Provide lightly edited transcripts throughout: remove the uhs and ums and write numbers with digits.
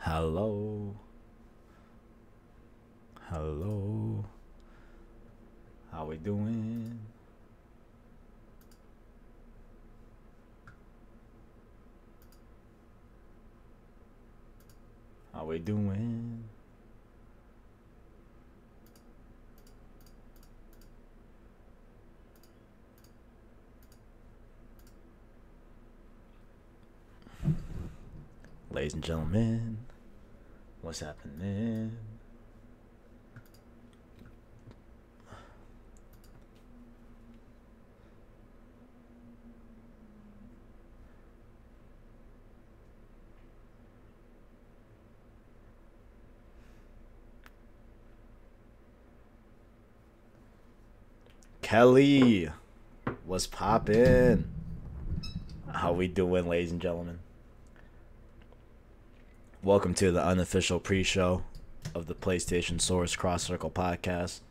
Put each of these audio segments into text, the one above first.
Hello. Hello. How we doing? How we doing? Ladies and gentlemen, what's happening? Kelly, what's poppin'? How we doing, ladies and gentlemen? Welcome to the unofficial pre-show of the PlayStation Source Cross Circle podcast,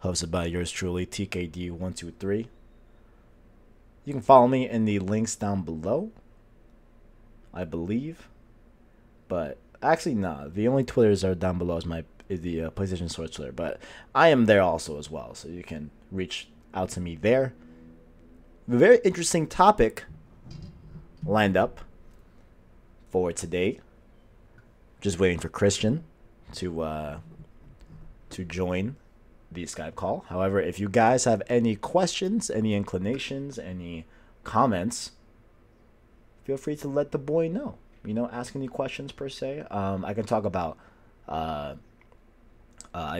hosted by yours truly, TKD123. You can follow me in the links down below, I believe. But actually, nah. The only Twitters are down below is the PlayStation Source Twitter. But I am there also as well, so you can reach out to me there. A very interesting topic lined up for today. Just waiting for Christian to join the Skype call. However, if you guys have any questions, any inclinations, any comments, feel free to let the boy know. You know, ask any questions per se. I can talk about. I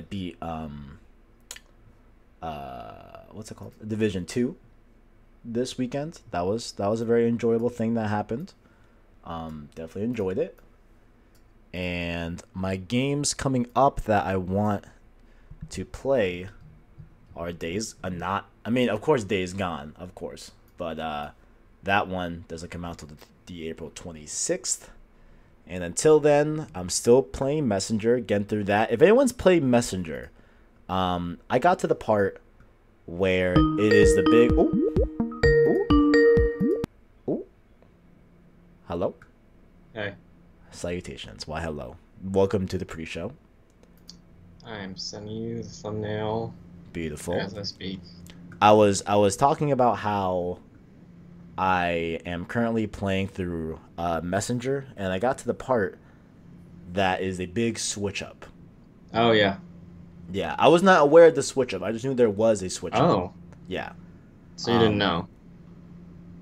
beat what's it called? Division 2 this weekend. That was a very enjoyable thing that happened. Definitely enjoyed it. And my games coming up that I want to play are of course Days Gone, of course. But that one doesn't come out till the April 26th. And until then, I'm still playing Messenger, getting through that. If anyone's played Messenger, I got to the part where it is the big... Ooh. Hello? Hey. Salutations. Why, hello. Welcome to the pre-show. I'm sending you the thumbnail. Beautiful. As I speak. I was talking about how I am currently playing through Messenger, and I got to the part that is a big switch up. Oh, yeah. Yeah, I was not aware of the switch up. I just knew there was a switch up. Oh. Yeah. So you didn't know?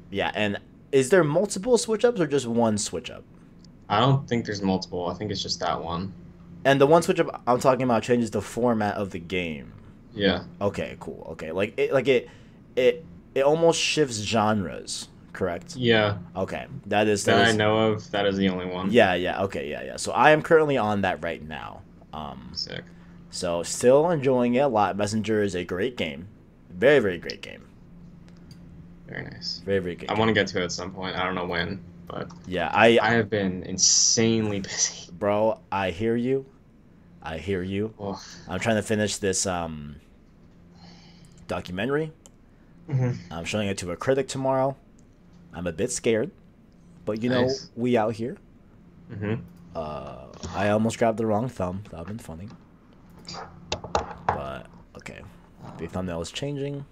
Yeah, and is there multiple switch ups or just one switch up? I don't think there's multiple. I think it's just that one. And the one switch up I'm talking about changes the format of the game. Yeah. Okay, cool. Okay, it almost shifts genres, correct? Yeah. Okay, that I know of, that is the only one. Yeah. Okay, yeah. So I am currently on that right now. Sick. So still enjoying it a lot. Messenger is a great game, very very great game. Very nice. Very very good. I want to get to it at some point. I don't know when, but yeah, I have been insanely busy. Bro, I hear you. Oh. I'm trying to finish this documentary. Mm-hmm. I'm showing it to a critic tomorrow. I'm a bit scared, but you know, we out here. Mm-hmm. I almost grabbed the wrong thumb. That would have been funny. But okay, the thumbnail is changing.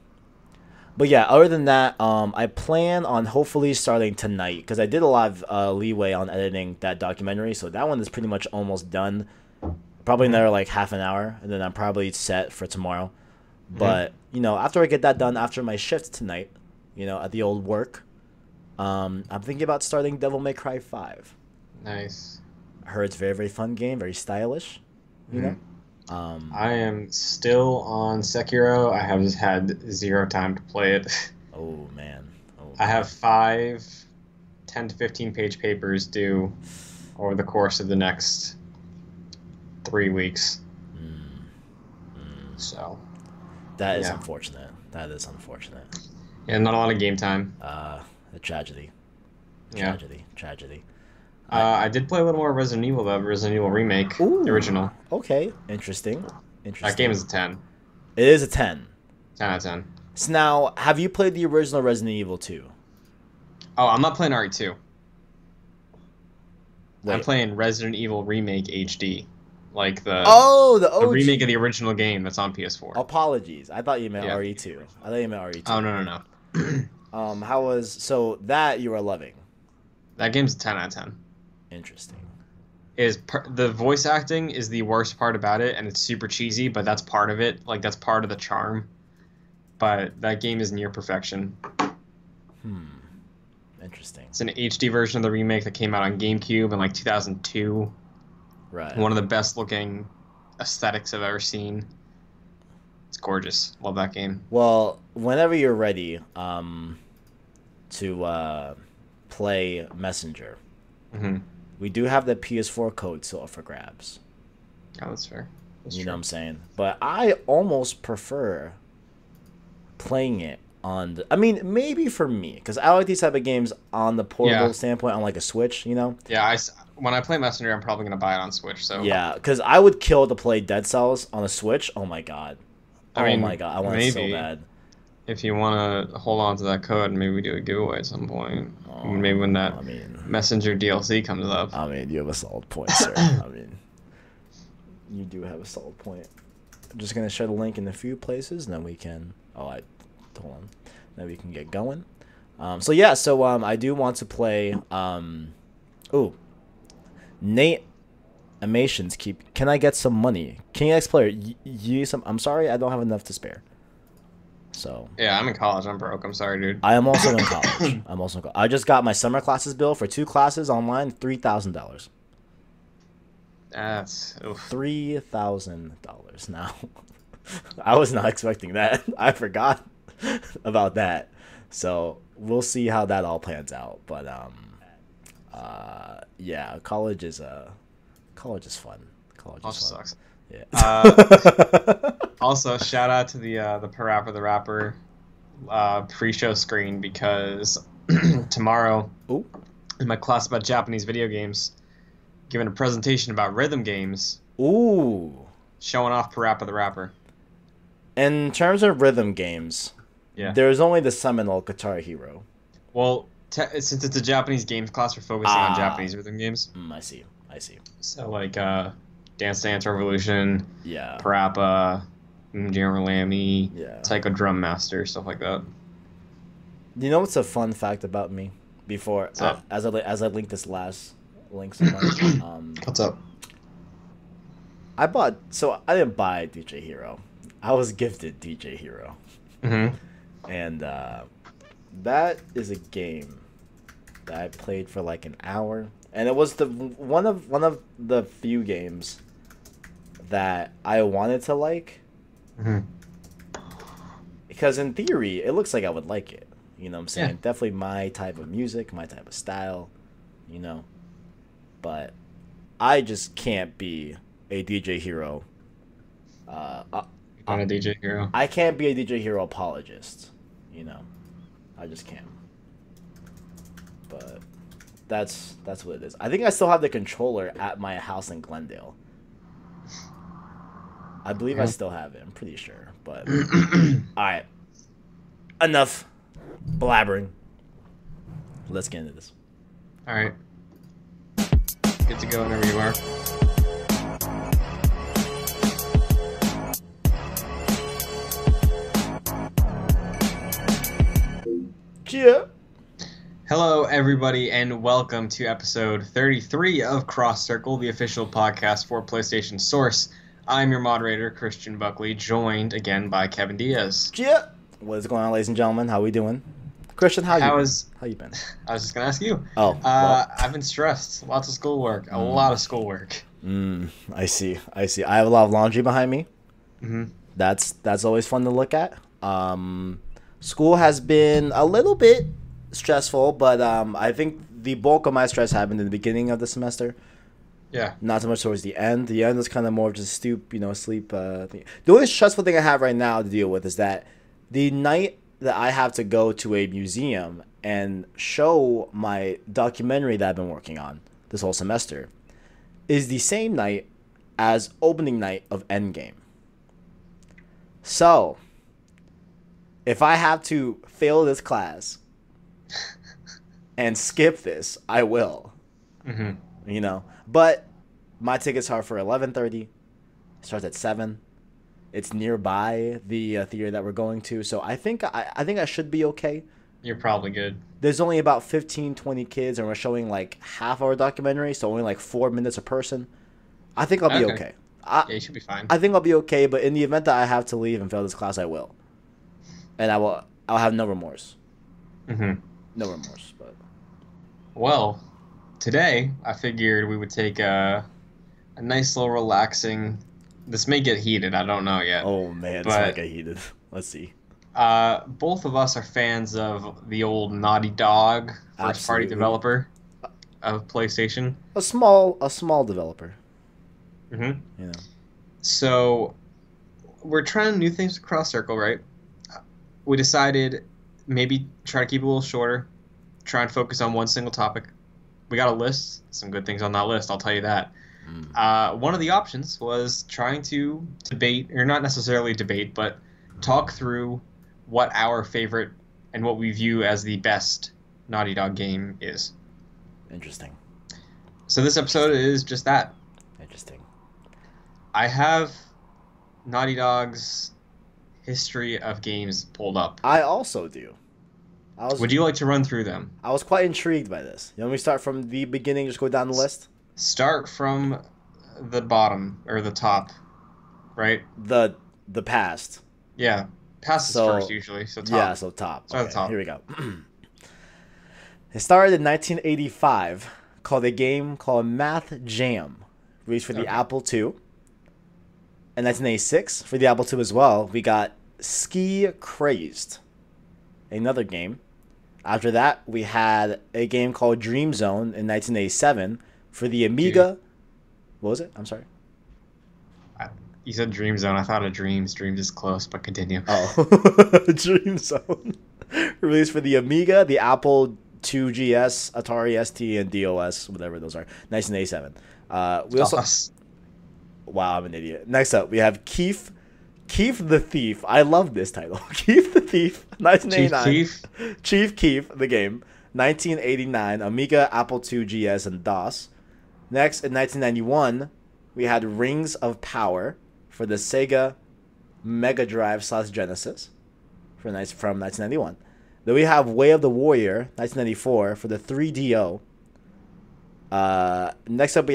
But yeah, other than that, I plan on hopefully starting tonight because I did a lot of leeway on editing that documentary, so that one is pretty much almost done. Probably another like half an hour, and then I'm probably set for tomorrow. But you know, after I get that done, after my shift tonight, you know, at the old work, I'm thinking about starting Devil May Cry 5. Nice. I heard it's a very very fun game, very stylish. You know. I am still on Sekiro. I have just had zero time to play it. Oh man. I have 5 10 to 15 page papers due over the course of the next 3 weeks. So that is unfortunate. That is unfortunate. Yeah, not a lot of game time. A tragedy. Tragedy. I did play a little more Resident Evil, though. Resident Evil Remake. Ooh, the original. Okay, interesting. That game is a 10. It is a 10. 10 out of 10. So now, have you played the original Resident Evil 2? Oh, I'm not playing RE2. I'm Wait. playing Resident Evil Remake HD, like the Oh, the a remake of the OG. original game that's on PS4. Apologies. I thought you meant Yeah. RE2. I thought you meant Oh RE2. no, no, no. How was so that you are loving? That game's a 10 out of 10. Interesting. The voice acting is the worst part about it, and it's super cheesy, but that's part of it. Like that's part of the charm. But that game is near perfection. Interesting. It's an HD version of the remake that came out on GameCube in like 2002. Right. One of the best looking aesthetics I've ever seen. It's gorgeous. Love that game. Well, whenever you're ready, to play Messenger, Hmm. we do have the PS4 code still up for grabs. Oh, that's fair. That's You true. know what I'm saying? But I almost prefer playing it on the, I mean, maybe for me, because I like these type of games on the portable Yeah. standpoint on like a Switch, you know? Yeah, when I play Messenger, I'm probably gonna buy it on Switch. So Yeah, because I would kill to play Dead Cells on a Switch. Oh my god. I mean, oh my god, I want it so maybe. bad. If you want to hold on to that code, maybe we do a giveaway at some point. Oh, Maybe when that I mean, Messenger DLC comes up. you have a solid point, sir. I mean, you do have a solid point. I'm just gonna share the link in a few places, and then we can. Hold on. Then we can get going. So I do want to play. Nate Amations keep. Can I get some money? King X player, you some. I'm sorry, I don't have enough to spare. So Yeah, I'm in college. I'm broke. I'm sorry, dude. I am also in college. I just got my summer classes bill for 2 classes online, $3,000. That's oof. $3,000 now. I was not expecting that. I forgot about that. So we'll see how that all plans out. But yeah, college is fun. College is fun. Sucks. Yeah. Also, shout out to the Parappa the Rapper pre-show screen because tomorrow Ooh. in my class about Japanese video games, giving a presentation about rhythm games, Ooh. showing off Parappa the Rapper. In terms of rhythm games, Yeah. there's only the seminal Guitar Hero. Well, since it's a Japanese games class, we're focusing on Japanese rhythm games. I see. So like Dance Dance Revolution, Yeah. Parappa, Junior Lammy, Yeah. Taiko Drum Master, stuff like that. You know what's a fun fact about me? Before What's up? as I link this last link somewhere, What's up? I didn't buy DJ Hero. I was gifted DJ Hero. Mm-hmm. And that is a game that I played for like an hour, and it was one of the few games that I wanted to like, Mm-hmm. because in theory it looks like I would like it. You know what I'm saying? Yeah. Definitely my type of music, my type of style, you know. But I just can't be a DJ Hero. On a DJ Hero. I can't be a DJ Hero apologist, you know. I just can't. But that's what it is. I think I still have the controller at my house in Glendale. I believe I still have it. I'm pretty sure. But all right, enough blabbering. Let's get into this. All right. Good to go whenever you are. Cheer. Hello, everybody, and welcome to episode 33 of Cross Circle, the official podcast for PlayStation Source. I'm your moderator, Christian Buckley, joined again by Kevin Diaz. Cheer. What is going on, ladies and gentlemen? How we doing? Christian, how you been? I was just going to ask you. Oh, well. I've been stressed. Lots of schoolwork. A lot of schoolwork. I see. I have a lot of laundry behind me. Mm-hmm. That's always fun to look at. School has been a little bit stressful, but I think the bulk of my stress happened in the beginning of the semester. Yeah. Not so much towards the end. The end is kind of more of just sleep thing. The only stressful thing I have right now to deal with is that the night that I have to go to a museum and show my documentary that I've been working on this whole semester is the same night as opening night of Endgame. So, if I have to fail this class and skip this, I will. Mm-hmm. you know. But my tickets are for 11:30. It starts at 7. It's nearby the theater that we're going to, so I think I should be okay. You're probably good. There's only about 15, 20 kids, and we're showing like half our documentary, so only like 4 minutes a person. I think I'll be Okay. okay. Yeah, you should be fine. I think I'll be okay, but in the event that I have to leave and fail this class, I will, and I'll have no remorse. hmm No remorse, but Well, today I figured we would take a nice little relaxing. This may get heated. I don't know yet. oh man, this might But get heated. Let's see. both of us are fans of the old Naughty Dog first party Absolutely. developer of PlayStation. A small developer, hmm you know. So we're trying new things with Cross Circle, right? We decided maybe try to keep it a little shorter, try and focus on one single topic. We got a list, some good things on that list, I'll tell you that. One of the options was trying to debate, or not necessarily debate, but talk through what our favorite and what we view as the best Naughty Dog game is. Interesting. So this episode is just that. Interesting. I have Naughty Dog's history of games pulled up. I also do. Would you like to run through them? I was quite intrigued by this. You know, we start from the beginning, just go down the list. Start from the bottom or the top, right? The past. Yeah, past is So, first usually. So top. Yeah, so top. Start at the top. Here we go. It started in 1985, called a game called Math Jam, released for the Okay. Apple II. In 1986, for the Apple II as well, we got Ski Crazed, another game. After that, we had a game called Dream Zone in 1987 for the Amiga. What was it? I'm sorry. You said Dream Zone. I thought of Dreams. Dreams is close, but continue. Oh, Dream Zone. Released for the Amiga, the Apple IIGS, Atari ST, and DOS, whatever those are. 1987. We also. DOS. Wow, I'm an idiot. Next up, we have Keef the Thief. I love this title. Keef the Thief, 1989. Chief. Chief Keef, the game, 1989. Amiga, Apple IIGS, and DOS. Next, in 1991, we had Rings of Power for the Sega Mega Drive / Genesis from 1991. Then we have Way of the Warrior, 1994 for the 3DO. Next up,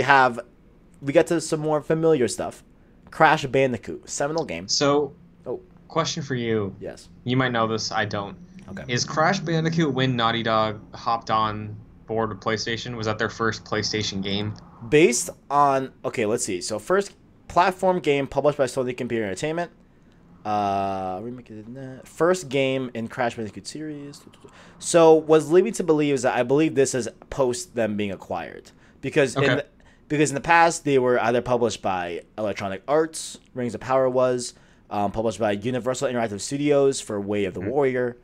we get to some more familiar stuff. Crash Bandicoot, seminal game. So, Oh. question for you. Yes. You might know this. I don't. Okay. Is Crash Bandicoot when Naughty Dog hopped on board with PlayStation? Was that their first PlayStation game? Based on let's see. So first platform game published by Sony Computer Entertainment. First game in Crash Bandicoot series. So what's leading to believe is that I believe this is post them being acquired because Okay. in the past they were either published by Electronic Arts. Rings of Power was published by Universal Interactive Studios for Way of the Warrior.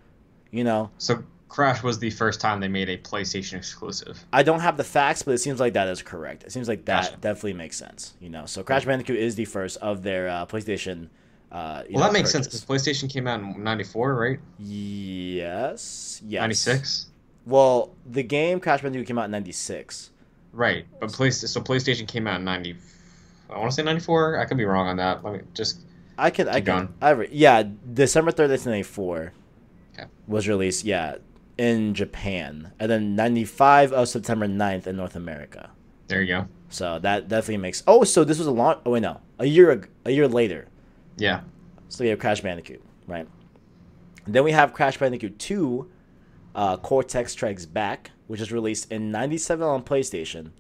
You know, So Crash was the first time they made a PlayStation exclusive. I don't have the facts, but it seems like that is correct. It seems like that Gotcha. definitely makes sense. You know, so Crash Bandicoot is the first of their PlayStation. Well, that makes sense because PlayStation came out in '94, right? Yes. '96. Well, the game Crash Bandicoot came out in '96. Right, but PlayStation came out in '90. I want to say '94. I could be wrong on that. Let me just. I Keep going. December 3rd, 1994 Okay. was released. Yeah, in Japan, and then '95 of September 9th in North America. There you go. So that definitely makes. Oh, so this was a long. Oh wait, no, a year later. Yeah. So we have Crash Bandicoot, right? And then we have Crash Bandicoot 2, Cortex Strikes Back, which is released in '97 on PlayStation.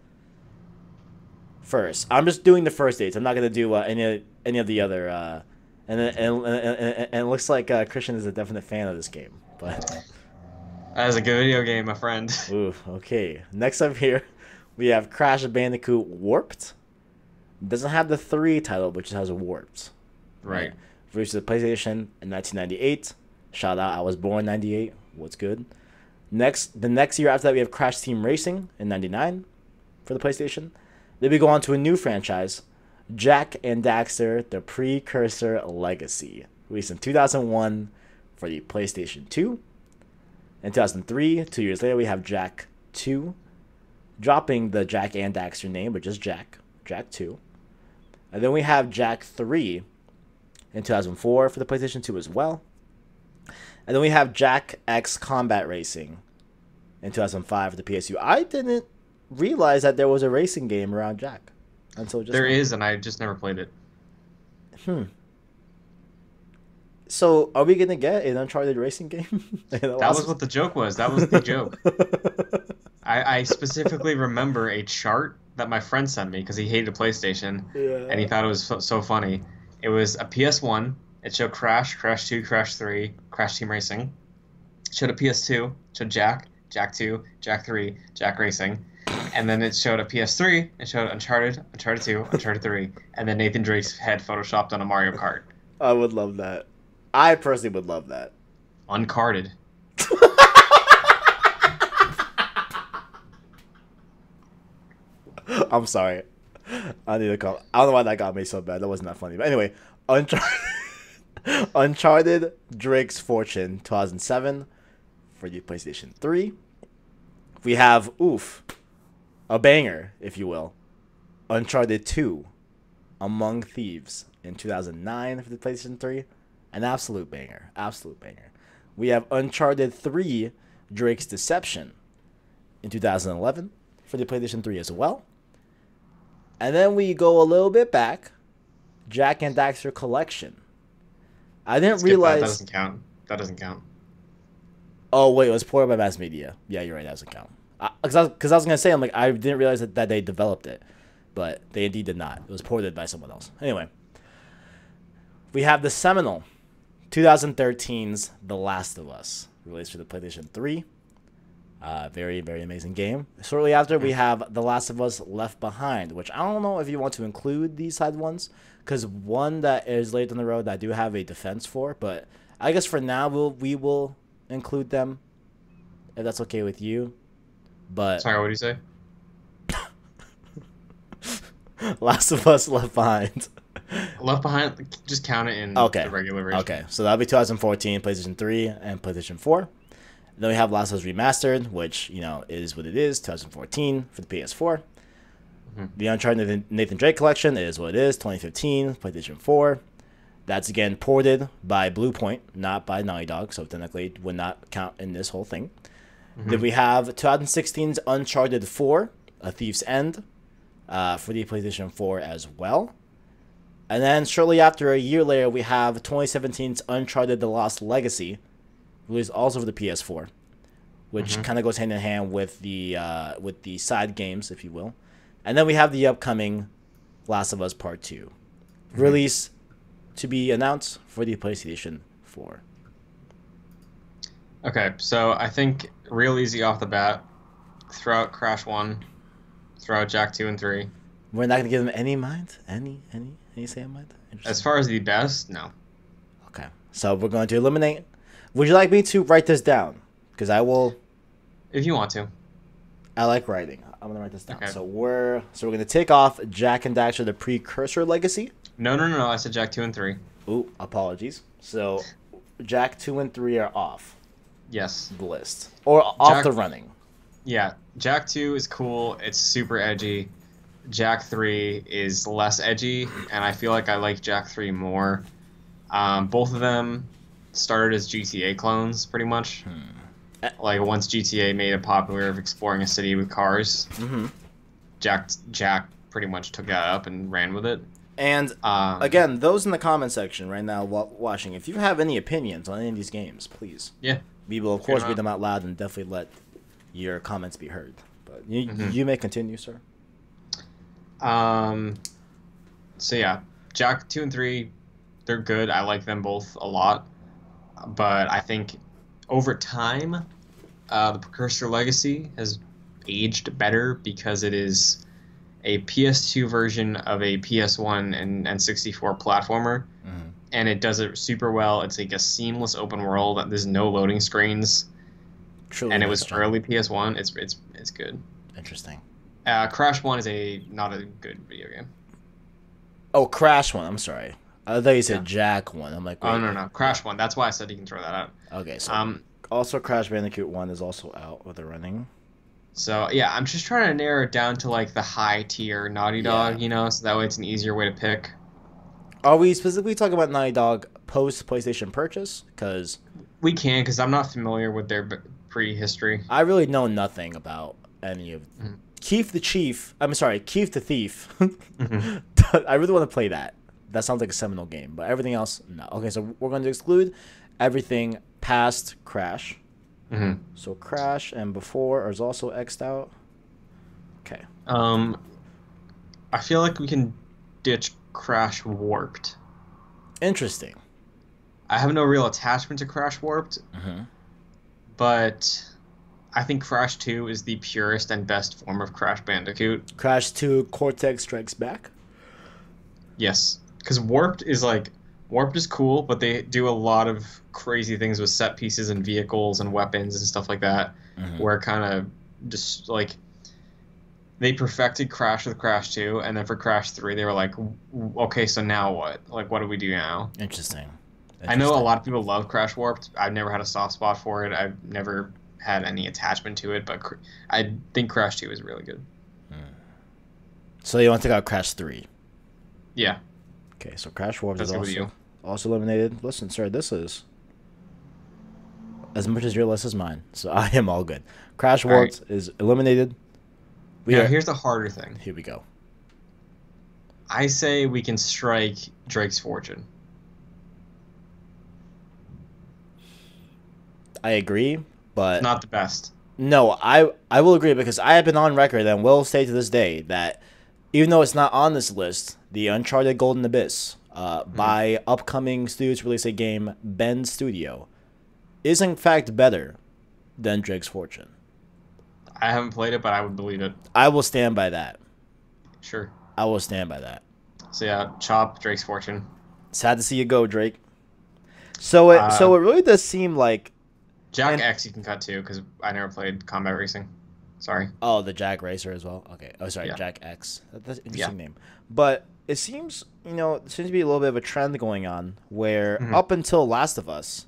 First, I'm just doing the first dates. I'm not gonna do any of the other. And it looks like Christian is a definite fan of this game. But That is a good video game, my friend. ooh, okay. Next up here, we have Crash Bandicoot Warped. Doesn't have the 3 title, but just has Warped. Right. Released to the PlayStation in 1998. Shout out, I was born 98. What's good? The next year after that, we have Crash Team Racing in 99 for the PlayStation. Then we go on to a new franchise, Jak and Daxter, The Precursor Legacy. Released in 2001 for the PlayStation 2. In 2003, 2 years later, we have Jak 2. dropping the Jak and Daxter name, but just Jak. Jak 2. And then we have Jak 3 in 2004 for the PlayStation 2 as well. And then we have Jak X Combat Racing in 2005 for the PS2. I didn't realize that there was a racing game around Jak until just There now. is, and I just never played it. So, are we gonna get an Uncharted racing game? That was what the joke was. That was the joke. I specifically remember a chart that my friend sent me because he hated PlayStation, and he thought it was so funny. It was a PS1. It showed Crash, Crash 2, Crash 3, Crash Team Racing. It showed a PS2. It showed Jak, Jak 2, Jak 3, Jak Racing. And then it showed a PS3. It showed Uncharted, Uncharted 2, Uncharted 3, and then Nathan Drake's head photoshopped on a Mario Kart. I would love that. I personally would love that. Uncarded. I'm sorry. I need to call. I don't know why that got me so bad. That wasn't that funny. But anyway, Uncharted Drake's Fortune 2007 for the PlayStation 3. We have, a banger, if you will. Uncharted 2 Among Thieves in 2009 for the PlayStation 3. An absolute banger. Absolute banger. We have Uncharted 3 Drake's Deception in 2011 for the PlayStation 3 as well. And then we go a little bit back. Jak and Daxter Collection. I didn't realize... That doesn't count. That doesn't count. Oh, wait, it was ported by Mass Media. Yeah, you're right, that doesn't count. Because I was going to say, I'm like, I didn't realize that they developed it. But they indeed did not. It was ported by someone else. Anyway. We have the seminal 2013's The Last of Us, released for the PlayStation 3. Very, very amazing game. Shortly after, we have The Last of Us Left Behind, which I don't know if you want to include these side ones, because one that is late on the road that I do have a defense for, but I guess for now we will include them, if that's okay with you. But Sorry, what did you say? Last of Us Left Behind. Left Behind, just count it in Okay. the regular version. Okay, so that'll be 2014, PlayStation 3, and PlayStation 4. Then we have Last of Us Remastered, which, is what it is, 2014 for the PS4. Mm-hmm. The Uncharted Nathan Drake Collection is what it is, 2015, PlayStation 4. That's, again, ported by Bluepoint, not by Naughty Dog, so technically it would not count in this whole thing. Mm-hmm. Then we have 2016's Uncharted 4, A Thief's End, for the PlayStation 4 as well. And then shortly after, a year later, we have 2017's Uncharted The Lost Legacy, released also for the PS4, which kind of goes hand in hand with the side games, if you will. And then we have the upcoming Last of Us Part 2, release to be announced for the PlayStation 4. Okay, so I think real easy off the bat, throw out Crash 1, throw out Jak 2 and 3. We're not going to give them any mind? Any say in mind? As far as the best, no. Okay, so we're going to eliminate. Would you like me to write this down? Because I will. If you want to. I like writing. I'm going to write this down. Okay. So we're going to take off Jak and Daxter, the precursor legacy. No, I said Jak 2 and 3. Ooh, apologies. So Jak 2 and 3 are off Yes. the list. Or off Jak- the running. Yeah, Jak 2 is cool. It's super edgy. Jak 3 is less edgy, and I feel like I like Jak 3 more. Both of them started as GTA clones, pretty much. Like, once GTA made it popular of exploring a city with cars, Jak pretty much took that up and ran with it. And, again, those in the comment section right now watching, if you have any opinions on any of these games, please. Yeah. We will, of course, read them out loud and definitely let your comments be heard. But you may continue, sir. So yeah, Jak 2 and 3, they're good. I like them both a lot. But I think over time, the Precursor Legacy has aged better because it is a PS2 version of a PS1 and N64 platformer. And it does it super well. It's like a seamless open world. There's no loading screens. Truly And it was nice job. early PS1. It's good. Interesting. Crash 1 is not a good video game. Oh, Crash 1. I'm sorry. I thought you said Jak 1. I'm like, wait. Oh, no. Crash 1. That's why I said you can throw that out. Okay, so also Crash Bandicoot 1 is also out with the running. So yeah, I'm just trying to narrow it down to like the high tier Naughty Yeah. Dog, so that way it's an easier way to pick. Are we specifically talking about Naughty Dog post PlayStation purchase? Because We can, because I'm not familiar with their prehistory. I really know nothing about any of Mhm. Keith the Chief. I'm sorry, Keith the Thief. Mhm. I really want to play that. That sounds like a seminal game, but everything else, no. Okay, so we're going to exclude everything past Crash. Mhm. So Crash and before is also X'd out. Okay. Um, I feel like we can ditch Crash Warped. Interesting. I have no real attachment to Crash Warped, Mm-hmm. but I think Crash 2 is the purest and best form of Crash Bandicoot. Crash 2 Cortex Strikes Back. Yes, because Warped is cool, but they do a lot of crazy things with set pieces and vehicles and weapons and stuff like that, Mm-hmm. where kind of just like they perfected Crash with Crash 2, and then for Crash 3 they were like, okay, so now what? Like, what do we do now? Interesting. I know a lot of people love Crash Warped. I've never had a soft spot for it. I've never had any attachment to it, but I think Crash 2 is really good. So you want to take out Crash 3. Yeah, Okay, so Crash Warped that's is good with you. also eliminated. Listen, sir, this is as much as your list as mine, so I am all good. Crash All right. Warped is eliminated. Now, here's the harder thing. Here we go. I say we can strike Drake's Fortune. I agree, but Not the best. no, I will agree because I have been on record and will say to this day that even though it's not on this list, the Uncharted Golden Abyss, by upcoming studios to release a game, Bend Studio, is in fact better than Drake's Fortune. I haven't played it, but I would believe it. I will stand by that. Sure. I will stand by that. So yeah, chop Drake's Fortune. Sad to see you go, Drake. So it really does seem like Jack And- X you can cut too, because I never played Combat Racing. Sorry. the Jack Racer as well. Okay. Oh, sorry, Yeah. Jack X. That's an interesting name. But it seems, there seems to be a little bit of a trend going on where Mhm. up until Last of Us,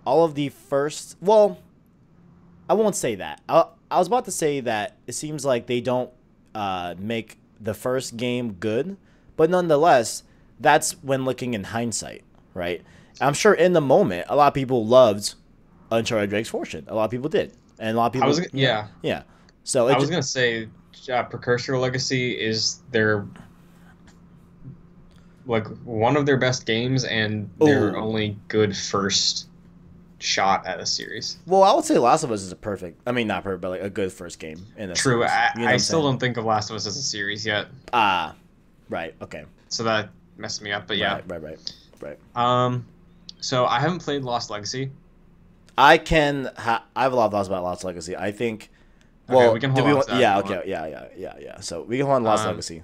all of the first, well, I won't say that. I was about to say that it seems like they don't make the first game good, but nonetheless, that's when looking in hindsight, right? I'm sure in the moment, a lot of people loved Uncharted Drake's Fortune. A lot of people did, and a lot of people, Yeah. yeah. So I was gonna say, Precursor Legacy is their like one of their best games and their Ooh. only good first shot at a series. well, I would say Last of Us is not perfect, but like a good first game in a True. series. You know what I I'm still saying? don't think of Last of Us as a series yet, Right. Okay. so that messed me up. But yeah. Right. So I haven't played Lost Legacy. I have a lot of thoughts about Lost Legacy. I think. Okay, Well, we can do hold we on to that yeah. if you Okay. Yeah. So we can hold on to Lost Um, Legacy.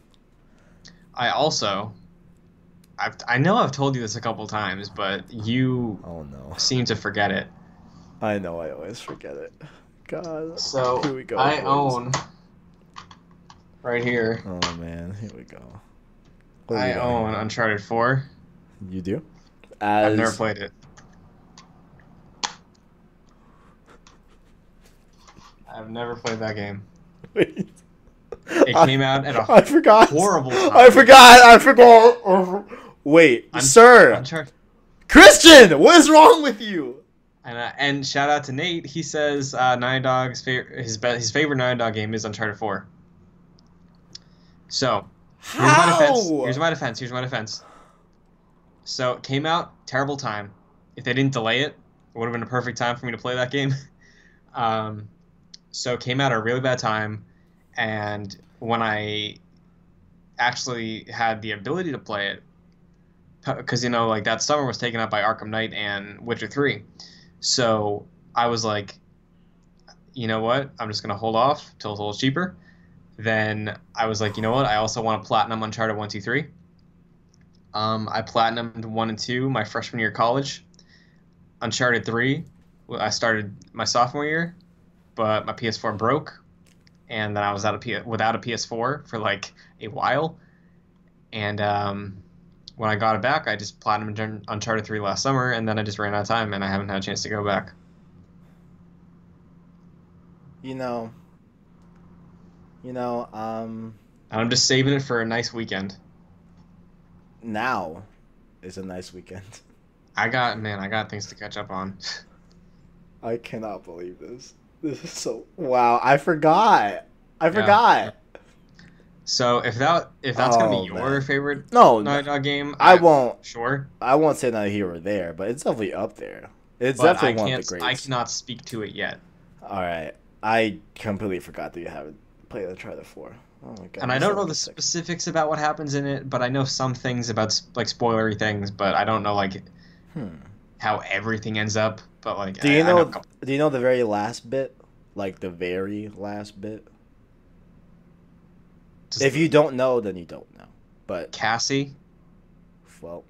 I also, I know I've told you this a couple times, but you Oh no. seem to forget it. I know. I always forget it. God. So Here we go, I boys. own right here. Oh man. Here we go. What do I we got own here? Uncharted 4. You do. I've never played it. I've never played that game. Wait. It came out at a I forgot. horrible time. I forgot. Wait, sir. Uncharted. Christian, what is wrong with you? And shout out to Nate. He says Naughty Dog's his favorite Naughty Dog game is Uncharted 4. So here's my defense. Here's my defense. So it came out terrible time. If they didn't delay it, it would have been a perfect time for me to play that game. So it came out at a really bad time, and when I actually had the ability to play it, because like that summer was taken up by Arkham Knight and Witcher 3, so I was like, you know what? I'm just gonna hold off till it's a little cheaper. Then I was like, you know what? I also want to platinum Uncharted 1, 2, 3. I platinumed 1 and 2 my freshman year of college. Uncharted 3, I started my sophomore year, but my PS4 broke, and then I was without a PS4 for like a while. And when I got it back, I just platinumed Uncharted 3 last summer, and then I just ran out of time, and I haven't had a chance to go back. You know, And I'm just saving it for a nice weekend. now is a nice weekend. I got things to catch up on. I cannot believe this. This is so wow. I forgot. I Yeah. forgot. So if that's gonna be Oh your man. favorite No, Naughty Dog game, I won't. sure, I won't say neither here or there, but it's definitely up there. It's but definitely one of the I greats. cannot speak to it yet. All right. I completely forgot that you haven't played Uncharted 4. Oh my god. And I'm I don't so know the sick. specifics about what happens in it, but I know some things about like spoilery things, but I don't know like Hmm. how everything ends up. But like Do you I know a know couple. do you know the very last bit? Like the very last bit? Just If you don't know, then you don't know. But Cassie, well,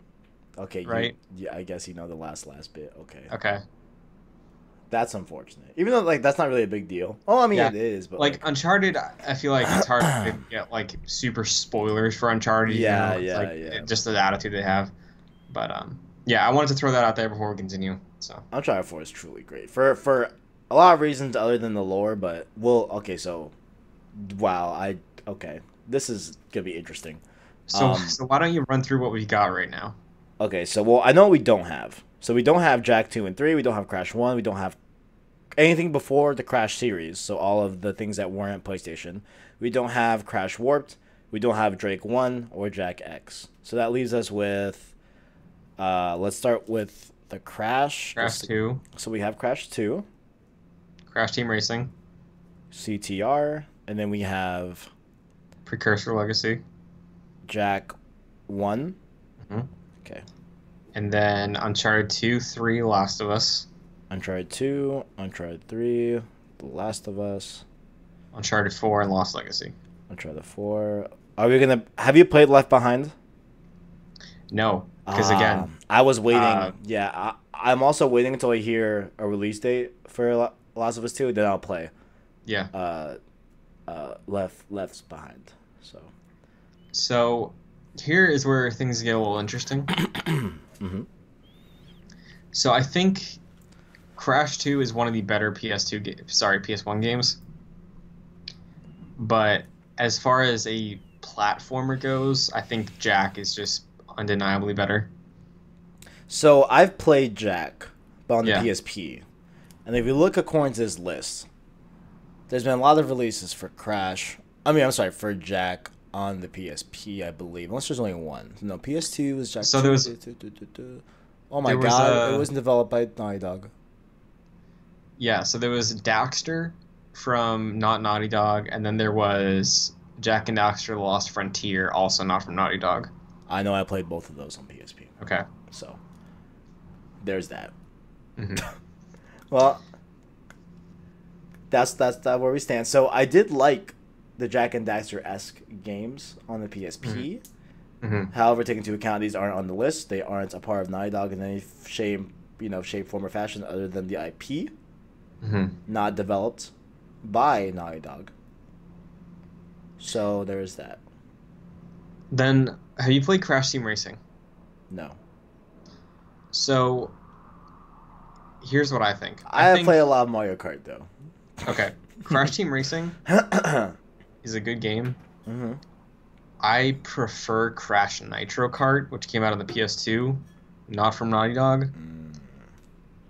okay, right? yeah, I guess you know the last bit. Okay. Okay. That's unfortunate. Even though like that's not really a big deal. Oh, I mean Yeah. it is, but Like like Uncharted, I feel like it's hard to get like super spoilers for Uncharted, you know, yeah, 'cause, yeah, like yeah. just the attitude they have. But yeah, I wanted to throw that out there before we continue. So Uncharted 4 is truly great. For a lot of reasons other than the lore, but well, okay, so wow, okay. This is going to be interesting. Um so why don't you run through what we got right now? okay, so well, I know what we don't have. So we don't have Jack 2 and 3, we don't have Crash 1, we don't have anything before the Crash series, so all of the things that weren't PlayStation. We don't have Crash Warped, we don't have Drake 1 or Jack X. So that leaves us with let's start with the Crash. Crash 2, So we have Crash 2, Crash Team Racing, CTR, and then we have Precursor Legacy, Jack 1. mhm, Okay. and then Uncharted 2, 3, Last of Us, Uncharted 2, Uncharted 3, The Last of Us, Uncharted 4, and Lost Legacy. Uncharted 4. Are we going to have you played Left Behind? No, because again, I was waiting. uh, Yeah, I'm also waiting until I hear a release date for Last of Us 2. Then I'll play. yeah. Left's Behind. So. So here is where things get a little interesting. hmm So I think Crash 2 is one of the better PS1 games. But as far as a platformer goes, I think Jack is just undeniably better. So I've played Jack, but on the Yeah. PSP, and if you look according to this list, there's been a lot of releases for Crash. I mean, I'm sorry, for Jack on the PSP, I believe. Unless there's only one. No, PS2 is Jack. So 2. there was Oh my there was god! It wasn't developed by Naughty Dog. so there was Daxter from not Naughty Dog, and then there was Jack and Daxter: The Lost Frontier, also not from Naughty Dog. I know I played both of those on PSP. Okay. So there's that. hmm Well, that's where we stand. So I did like the Jack and Daxter esque games on the PSP. hmm However, taking into account these aren't on the list, they aren't a part of Naughty Dog in any shape, form, or fashion other than the IP, hmm not developed by Naughty Dog. So there's that. Then, have you played Crash Team Racing? No, So, here's what I think. I think play a lot of Mario Kart though. Okay, Crash Team Racing hmm is a good game. I prefer Crash Nitro Kart, which came out on the PS2, not from Naughty Dog.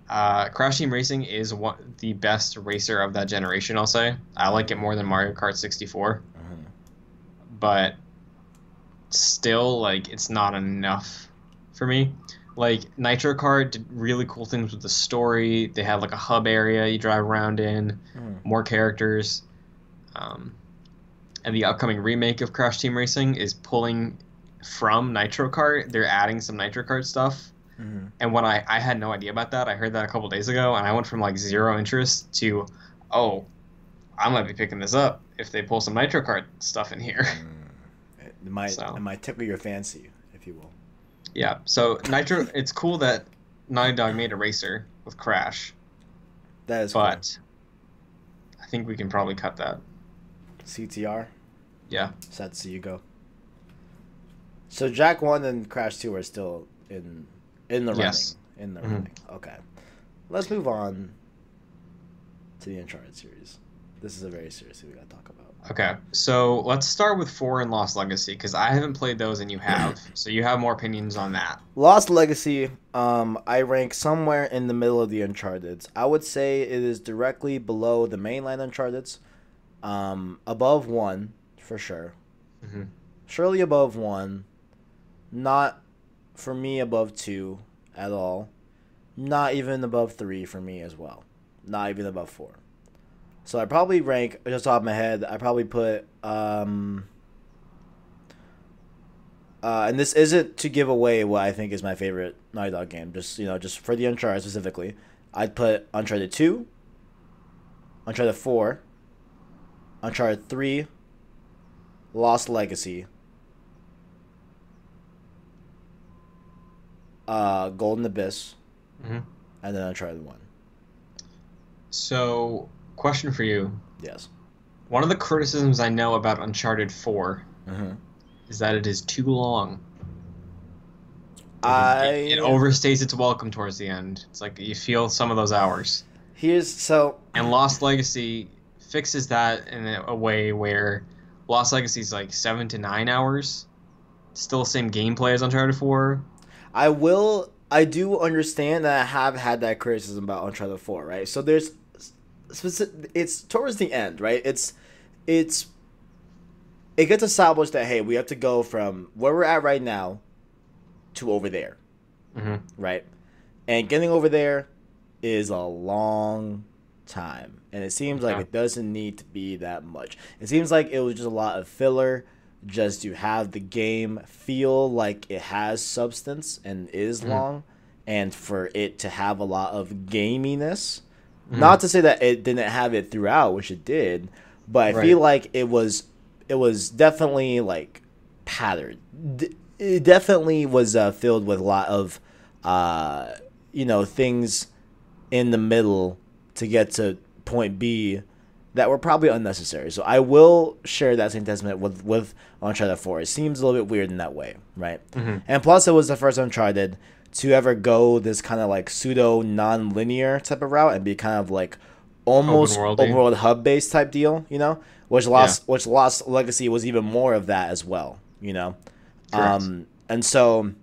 Crash Team Racing is the best racer of that generation, I'll say. I like it more than Mario Kart 64, but still, like, it's not enough for me. Like, Nitro Kart did really cool things with the story. They had, like, a hub area you drive around in, more characters. And the upcoming remake of Crash Team Racing is pulling from Nitro Kart. They're adding some Nitro Kart stuff. And when I had no idea about that, I heard that a couple days ago, and I went from like zero interest to, oh, I might be picking this up if they pull some Nitro Kart stuff in here. It might tickle your fancy, if you will. Yeah, so Nitro, it's cool that Naughty Dog made a racer with Crash, That is but I think we can probably cut that. cool. CTR. Yeah. Sad to see you go. So Jack 1 and Crash 2 are still in the running. Yes. In the running. Okay. Let's move on to the Uncharted series. This is a very serious thing we gotta talk about. Okay, so let's start with 4 and Lost Legacy, because I haven't played those and you have, so you have more opinions on that. Lost Legacy, I rank somewhere in the middle of the Uncharted's. I would say it is directly below the mainline Uncharted's. Above 1, for sure. Mm-hmm. Surely above 1. Not, for me, above 2 at all. Not even above 3 for me as well. Not even above 4. So I probably rank, just off my head, I probably put, and this isn't to give away what I think is my favorite Naughty Dog game, just for the Uncharted specifically. I'd put Uncharted 2, Uncharted 4, Uncharted 3, Lost Legacy, Golden Abyss, Mm-hmm. and then Uncharted 1. So, question for you. Yes. One of the criticisms I know about Uncharted 4 Mm-hmm. is that it is too long. I It overstays its welcome towards the end. It's like you feel some of those hours. And Lost Legacy fixes that in a way where Lost Legacy is like 7 to 9 hours. Still the same gameplay as Uncharted 4. I do understand that I have had that criticism about Uncharted 4, right? So there's it's towards the end, right? It gets established that, hey, we have to go from where we're at right now to over there, Mm-hmm. right? And getting over there is a long time, and it seems like it doesn't need to be that much. It seems like it was just a lot of filler just to have the game feel like it has substance and is long, and for it to have a lot of gaminess. Not to say that it didn't have it throughout, which it did, but I feel like it was definitely like patterned. It definitely was filled with a lot of things in the middle to get to point B that were probably unnecessary. So I will share that same sentiment with Uncharted 4. It seems a little bit weird in that way, right? Mm-hmm. And plus, it was the first Uncharted to ever go this kind of like pseudo non-linear type of route and be kind of like almost open world hub based type deal, which Lost Legacy was even more of that as well, and so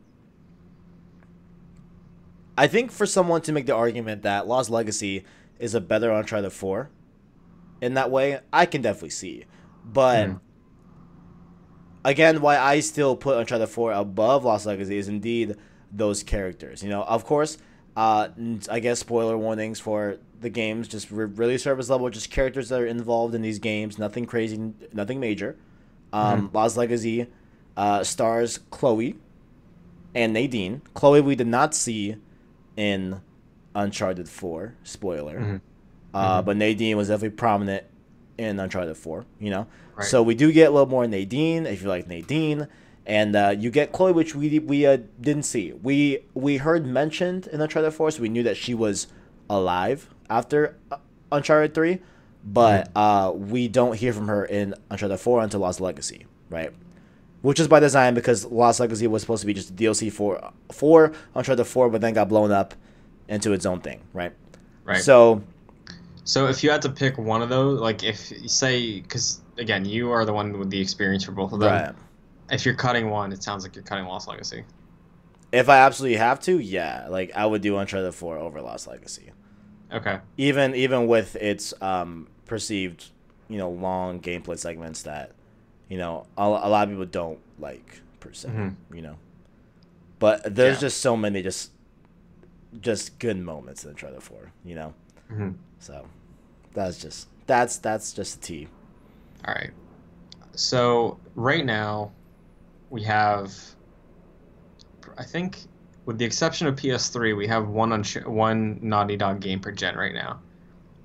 I think for someone to make the argument that Lost Legacy is a better Uncharted 4 in that way, I can definitely see. But again, why I still put Uncharted 4 above Lost Legacy is indeed those characters. Of course, I guess spoiler warnings for the games, just really surface level, just characters that are involved in these games, nothing crazy, nothing major. Lost Legacy stars Chloe and Nadine. Chloe we did not see in Uncharted 4, spoiler. But Nadine was definitely prominent in Uncharted 4, Right. So we do get a little more Nadine, if you like Nadine. And you get Chloe, which we didn't see. We heard mentioned in Uncharted 4, so we knew that she was alive after Uncharted 3. But we don't hear from her in Uncharted 4 until Lost Legacy, right? Which is by design, because Lost Legacy was supposed to be just a DLC for Uncharted 4, but then got blown up into its own thing, right? Right. So if you had to pick one of those, like if you say, because again, you are the one with the experience for both of them. Right. If you're cutting one, it sounds like you're cutting Lost Legacy. If I absolutely have to, yeah, like I would do Uncharted 4 over Lost Legacy. Okay. Even with its perceived, long gameplay segments that, a lot of people don't like per se, But there's just so many just good moments in Uncharted 4, So that's just a T. All right. So right now we have, I think, with the exception of PS3, we have one Naughty Dog game per gen right now.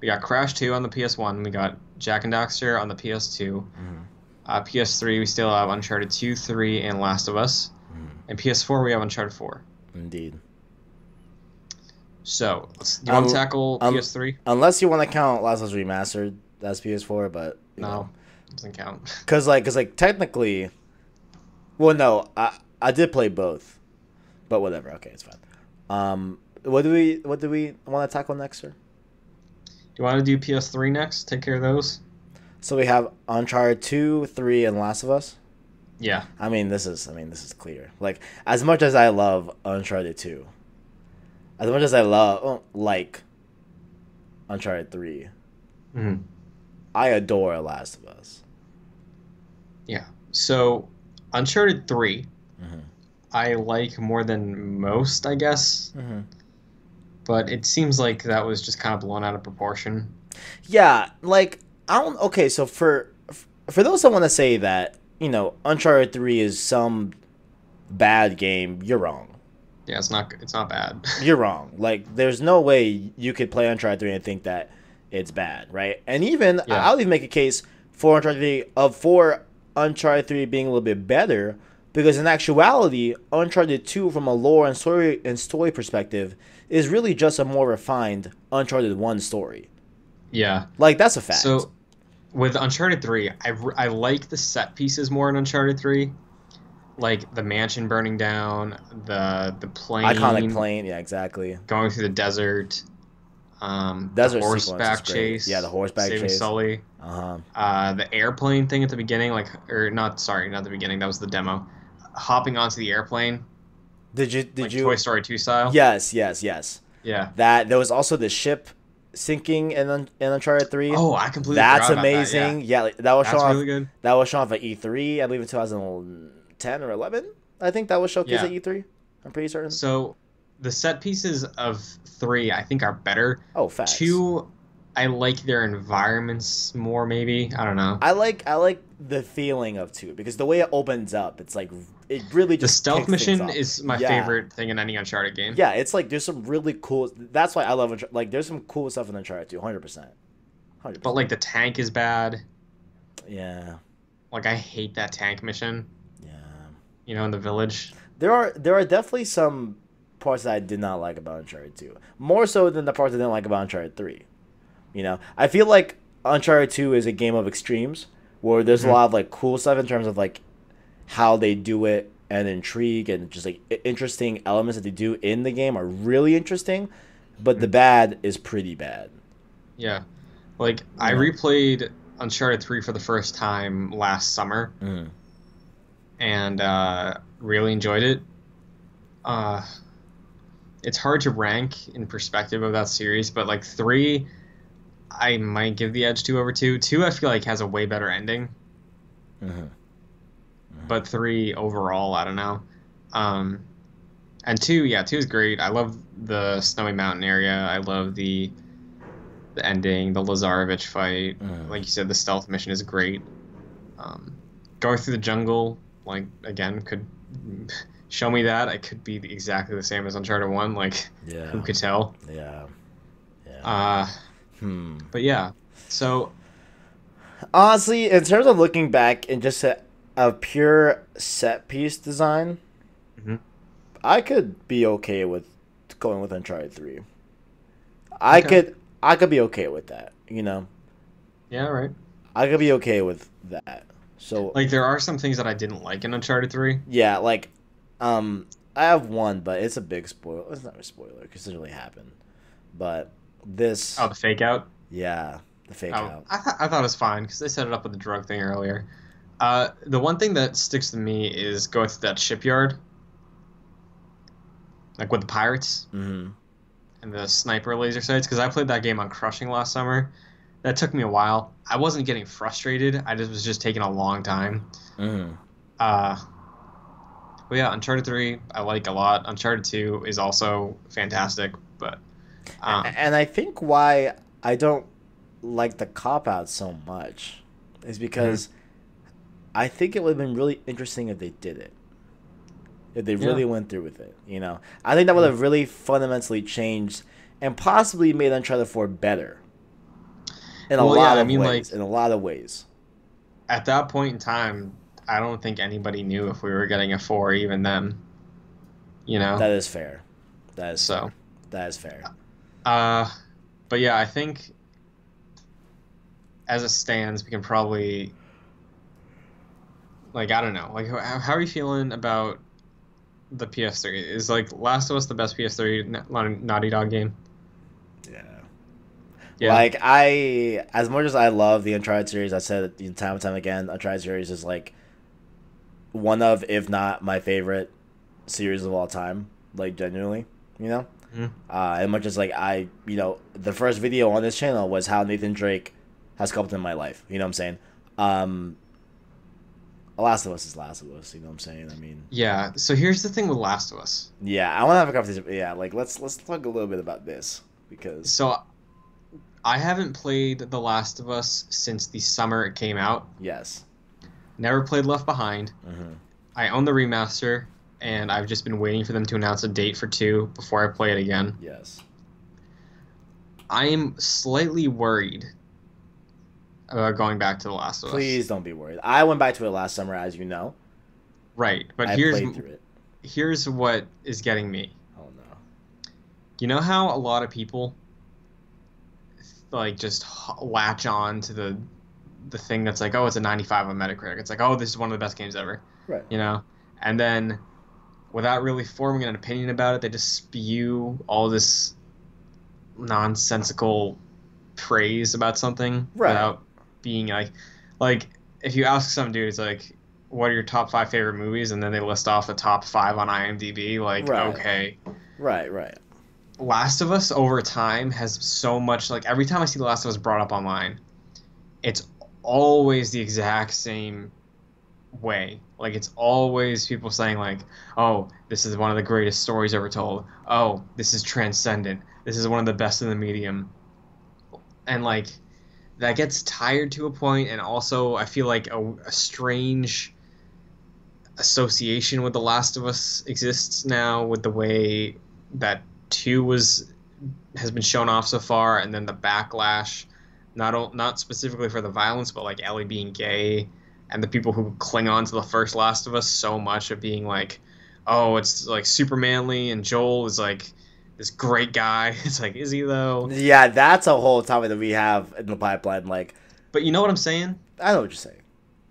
We got Crash 2 on the PS1. We got Jak and Daxter on the PS2. PS3, we still have Uncharted 2, 3, and Last of Us. And PS4, we have Uncharted 4. Indeed. So, do you want to tackle PS3? Unless you want to count Last of Us Remastered, that's PS4, but no, doesn't count. Cause technically, well, no, I did play both, but whatever. Okay, it's fine. What do we want to tackle next, sir? Do you want to do PS3 next? Take care of those. So we have Uncharted 2, 3, and Last of Us. Yeah. This is clear. Like, as much as I love Uncharted 2, as much as I like Uncharted 3, Hmm. I adore Last of Us. Yeah. So, Uncharted 3, Mm-hmm. I like more than most, I guess. Mm-hmm. But it seems like that was just kind of blown out of proportion. Yeah, like I don't. Okay, so for those that want to say that Uncharted 3 is some bad game, you're wrong. Yeah, it's not bad. You're wrong. Like, there's no way you could play Uncharted 3 and think that it's bad, right? And even Yeah. I'll even make a case for Uncharted 3 being a little bit better, because in actuality, Uncharted 2 from a lore and story perspective is really just a more refined Uncharted 1 story. Yeah. Like, that's a fact. So with Uncharted 3, I like the set pieces more in Uncharted 3. Like the mansion burning down, the plane, Iconic plane, yeah, exactly. going through the desert, Desert the sequence horseback is great. chase, Yeah, the horseback saving chase. Sully, the airplane thing at the beginning, or not, sorry, not the beginning, that was the demo. Hopping onto the airplane, Did like you? Toy Story 2 style. Yes. Yeah. That there was also the ship sinking in Uncharted 3. Oh, I completely That's forgot about amazing. that. Yeah, like, that was That's shown really off. good. That was shown off at E3, I believe in 2010 or 11. I think that was showcased Yeah. at E3. I'm pretty certain. So the set pieces of 3, I think, are better. Oh, facts. 2, I like their environments more, maybe. I don't know. I like the feeling of 2 because the way it opens up, it's like it really The just stealth kicks things mission off. is my Yeah. favorite thing in any Uncharted game. Yeah, it's like there's some really cool. That's why I love like there's some cool stuff in Uncharted 2, 100%. 100%. But like the tank is bad. Yeah. Like I hate that tank mission. Yeah. In the village. There are definitely some parts that I did not like about Uncharted 2. More so than the parts I didn't like about Uncharted 3. I feel like Uncharted 2 is a game of extremes where there's a lot of like cool stuff in terms of like how they do it and intrigue and just like interesting elements that they do in the game are really interesting, but the bad is pretty bad. Yeah. Like I replayed Uncharted 3 for the first time last summer. And really enjoyed it. It's hard to rank in perspective of that series, but like 3, I might give the edge to over 2. 2, I feel like has a way better ending. But 3 overall, I don't know. And 2 is great. I love the Snowy Mountain area. I love the ending, the Lazarevich fight. Like you said, the stealth mission is great. Going through the jungle, like again, could show me that it could be exactly the same as Uncharted 1. Like, who could tell? Yeah. But yeah, so honestly, in terms of looking back and just a pure set piece design, I could be okay with going with Uncharted 3. I could be okay with that, Yeah, right. I could be okay with that. So like there are some things that I didn't like in Uncharted 3. yeah, like I have one, but it's a big spoiler. It's not a spoiler because it doesn't really happen. But this Oh, the fake out? Yeah, the fake out. I thought it was fine because they set it up with the drug thing earlier. The one thing that sticks to me is going to that shipyard, like with the pirates and the sniper laser sights. Because I played that game on Crushing last summer. That took me a while. I wasn't getting frustrated. I was just taking a long time. But yeah, Uncharted 3 I like a lot. Uncharted 2 is also fantastic, but and I think why I don't like the cop out so much is because I think it would have been really interesting if they did it. If they really went through with it, I think that would have really fundamentally changed and possibly made Uncharted 4 better. In a lot of ways. In a lot of ways. At that point in time, I don't think anybody knew if we were getting a 4 even then. That is fair. That is so. That is fair. But yeah, I think as it stands, we can probably like I don't know. Like how are you feeling about the PS3? Is like Last of Us the best PS3 Naughty Dog game? Yeah. Yeah. Like as much as I love the Uncharted series, I said it time and time again, Uncharted series is like one of, if not my favorite series of all time. Like genuinely, you know. Mhm. As much as like the first video on this channel was how Nathan Drake has come into my life. You know what I'm saying? Last of Us is Last of Us. You know what I'm saying? I mean, Yeah. So here's the thing with Last of Us. yeah, I want to have a conversation. Yeah, like let's talk a little bit about this because So I haven't played The Last of Us since the summer it came out. yes, Never played Left Behind. hmm I own the remaster, and I've just been waiting for them to announce a date for 2 before I play it again. yes, I am slightly worried about going back to The Last of Us. please don't be worried. I went back to it last summer, as you know. Right, but I played through it. here's what is getting me. Oh no. You know how a lot of people like just latch on to the thing that's like, oh, it's a 95 on Metacritic. It's like, oh, this is one of the best games ever. Right. You know? And then without really forming an opinion about it, they just spew all this nonsensical praise about something Right. without being like if you ask some dude, it's like, what are your top 5 favorite movies? And then they list off the top 5 on IMDb. Like, Right. okay. Right. Last of Us over time has so much, like, every time I see The Last of Us brought up online, it's always the exact same way. Like, it's always people saying, like, oh, this is one of the greatest stories ever told. Oh, this is transcendent. This is one of the best in the medium. And, like, that gets tired to a point, and also I feel like a strange association with The Last of Us exists now with the way that 2 has been shown off so far, and then the backlash, not specifically for the violence, but like Ellie being gay, and the people who cling on to the first Last of Us so much of being like, oh, it's like super manly, and Joel is like this great guy. It's like, is he though? Yeah, that's a whole topic that we have in the pipeline. Like, But you know what I'm saying? I know what you're saying.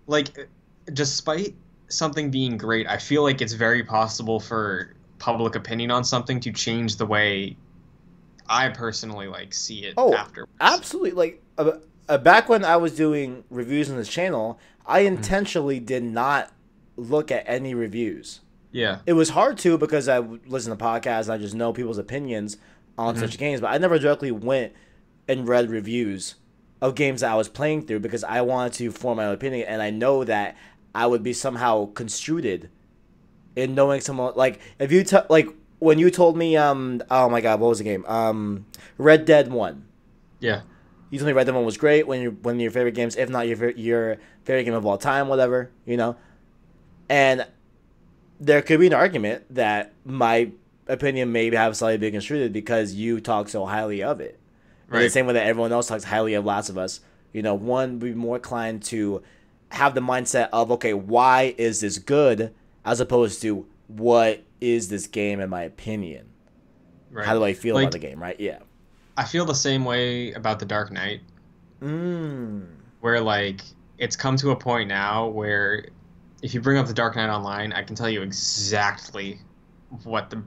Like, despite something being great, I feel like it's very possible for public opinion on something to change the way I personally like see it afterwards. Absolutely. Like back when I was doing reviews on this channel, I intentionally did not look at any reviews. Yeah. It was hard to because I would listen to podcasts and I just know people's opinions on such games, but I never directly went and read reviews of games that I was playing through because I wanted to form my own opinion, and I know that I would be somehow construed in knowing someone. Like, if you like when you told me oh my god, what was the game? Red Dead 1. Yeah. You told me Red Dead 1 was great, one of your favorite games, if not your favorite game of all time, whatever, you know. And there could be an argument that my opinion may have slightly been construed because you talk so highly of it. Right. In the same way that everyone else talks highly of Last of Us, you know, one would be more inclined to have the mindset of, okay, why is this good, as opposed to what is this game in my opinion? Right. How do I feel about the game, right? Yeah. I feel the same way about The Dark Knight. Where, like, it's come to a point now where if you bring up The Dark Knight online, I can tell you exactly what the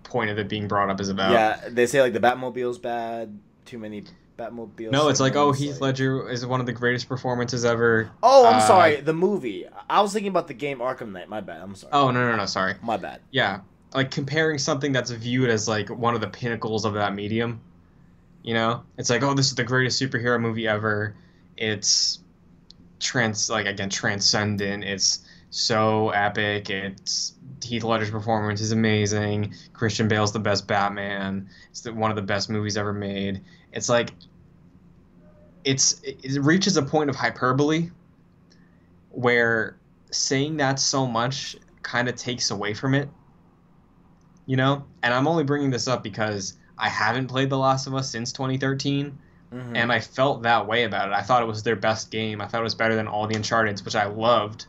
point of it being brought up is about. Yeah, they say, like, the Batmobile's bad, too many Batmobiles. No, it's like, oh, Heath Ledger is one of the greatest performances ever. Oh, I'm sorry, the movie. I was thinking about the game Arkham Knight. My bad, I'm sorry. Oh, no, sorry. My bad. Yeah, like, comparing something that's viewed as, like, one of the pinnacles of that medium. You know? It's like, oh, this is the greatest superhero movie ever. It's transcendent. It's so epic. It's Heath Ledger's performance is amazing. Christian Bale's the best Batman. It's one of the best movies ever made. It's like it reaches a point of hyperbole where saying that so much kind of takes away from it. You know? And I'm only bringing this up because I haven't played The Last of Us since 2013. And I felt that way about it. I thought it was their best game. I thought it was better than all the Uncharted's, which I loved.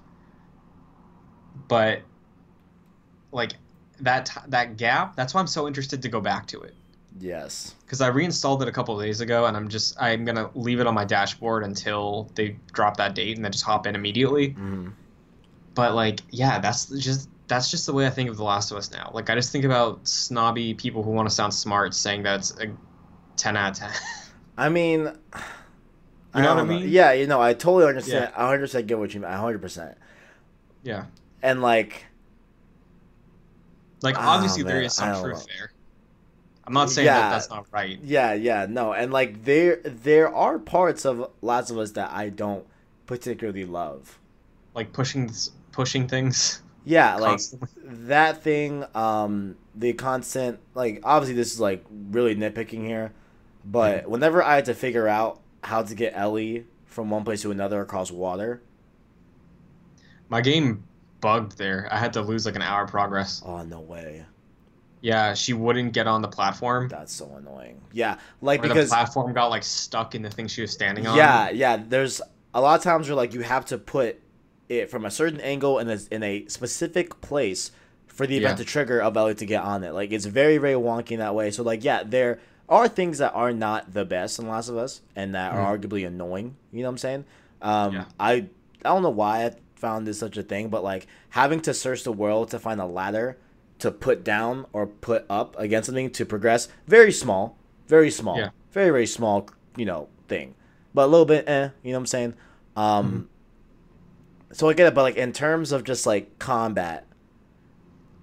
But like that gap, that's why I'm so interested to go back to it. Yes. Because I reinstalled it a couple of days ago, and I'm gonna leave it on my dashboard until they drop that date, and then just hop in immediately. But like, yeah, that's just the way I think of The Last of Us now. Like, I just think about snobby people who want to sound smart saying that it's a 10 out of 10. I mean, You know what I don't know. mean? Yeah, I totally Yeah. understand. I 100% get what you mean. 100%. Yeah. And like, Like oh obviously there man, is I some don't truth know. there. I'm not saying that Yeah, that's not right. yeah, no, and like there are parts of Last of Us that I don't particularly love. Like pushing things Yeah, like constantly. that thing, the constant, like, obviously this is like really nitpicking here, Mhm. but whenever I had to figure out how to get Ellie from one place to another across water, My game bugged there. I had to lose like an hour progress. oh no way, Yeah, she wouldn't get on the platform, that's so annoying. Yeah, like or the because platform got like stuck in the thing she was standing on. yeah, there's a lot of times where like you have to put it from a certain angle in a specific place for the event Yeah. to trigger a Ellie to get on it. Like it's very very wonky in that way. So like yeah, there are things that are not the best in Last of Us and that Mhm. are arguably annoying. You know what I'm saying? Yeah. I don't know why I found this such a thing, but like having to search the world to find a ladder to put down or put up against something to progress, very Yeah. small, very very small, thing, but a little bit, you know what I'm saying? Mhm. Um, so I get it, but like in terms of just like combat